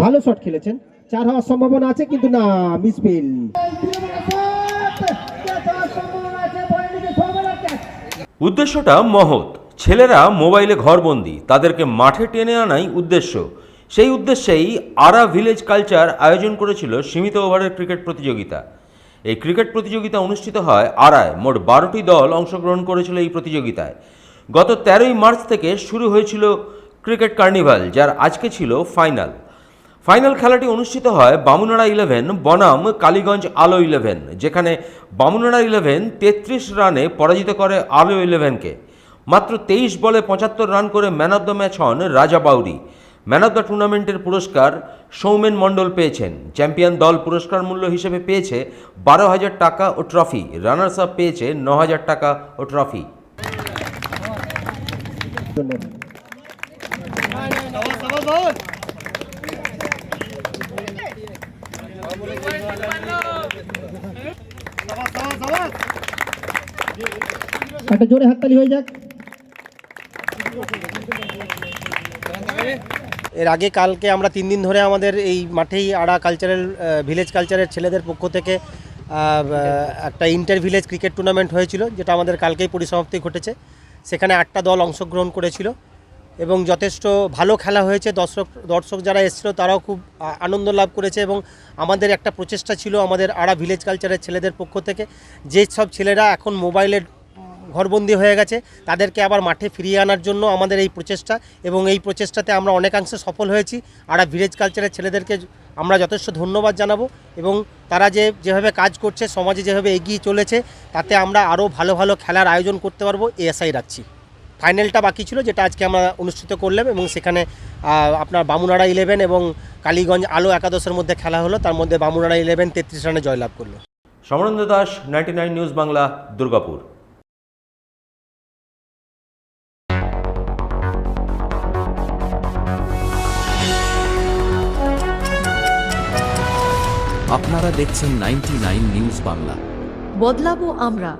ভালো শট খেলেছেন, 4 হওয়ার সম্ভাবনা আছে কিন্তু না, মিসফিল। উদ্দেশ্যটা মহৎ। ছেলেরা মোবাইলে ঘরবন্দি, তাদেরকে মাঠে টেনে আনাই উদ্দেশ্য। সেই উদ্দেশ্যেই আরা ভিলেজ কালচার আয়োজন করেছিল সীমিত ওভারের ক্রিকেট প্রতিযোগিতা। এই ক্রিকেট প্রতিযোগিতা অনুষ্ঠিত হয় আরায়। মোট 12টি দল অংশগ্রহণ করেছিল এই প্রতিযোগিতায়। গত 13ই মার্চ থেকে শুরু হয়েছিল ক্রিকেট কার্নিভাল, যার আজকে ছিল ফাইনাল খেলাটি অনুষ্ঠিত হয় বামুনাড়া 11 বনাম কালীগঞ্জ আলো 11, যেখানে বামুনাড়া 11 33 রানে পরাজিত করে আলো 11কে। মাত্র 23 বলে 75 রান করে ম্যান অব দ্য ম্যাচ হন রাজা বাউরি। ম্যান অব দ্য টুর্নামেন্টের পুরস্কার সৌমেন মণ্ডল পেয়েছেন। চ্যাম্পিয়ন দল পুরস্কার মূল্য হিসেবে পেয়েছে 12,000 টাকা ও ট্রফি। রানার্স আপ পেয়েছে 9,000 টাকা ও ট্রফি। একটা জোরে হাততালি হয়ে যাক। এর আগে কালকে আমরা 3 দিন ধরে আমাদের এই মাঠেই আড়া কালচারাল ভিলেজ কালচারের ছেলেদের পক্ষ থেকে একটা ইন্টার ভিলেজ ক্রিকেট টুর্নামেন্ট হয়েছিল, যেটা আমাদের কালকেই পরিসমাপ্তি ঘটেছে। সেখানে 8টা দল অংশগ্রহণ করেছিল এবং যথেষ্ট ভালো খেলা হয়েছে। দর্শক যারা এসেছিল তারাও খুব আনন্দ লাভ করেছে এবং আমাদের একটা প্রচেষ্টা ছিল আমাদের আড়া ভিলেজ কালচারের ছেলেদের পক্ষ থেকে, যে সব ছেলেরা এখন মোবাইলের ঘরবন্দি হয়ে গেছে তাদেরকে আবার মাঠে ফিরিয়ে আনার জন্য আমাদের এই প্রচেষ্টা, এবং এই প্রচেষ্টাতে আমরা অনেকাংশে সফল হয়েছি। আড়া ভিলেজ কালচারের ছেলেদেরকে আমরা যথেষ্ট ধন্যবাদ জানাবো এবং তারা যেভাবে কাজ করছে, সমাজে যেভাবে এগিয়ে চলেছে, তাতে আমরা আরও ভালো ভালো খেলার আয়োজন করতে পারবো এই আশাই রাখছি। ফাইনালটা বাকি ছিল, যেটা আজকে আমরা অনুষ্ঠিত করলাম এবং সেখানে আপনার বামুনাড়া 11 এবং কালীগঞ্জ আলো একাদশের মধ্যে খেলা হলো। তার মধ্যে বামুনাড়া 11 33 রানে জয়লাভ করলো। সমরেন্দ্র দাস, 99 নিউজ বাংলা, দুর্গাপুর। আপনারা দেখছেন 99 নিউজ বাংলা। বদলাবো আমরা।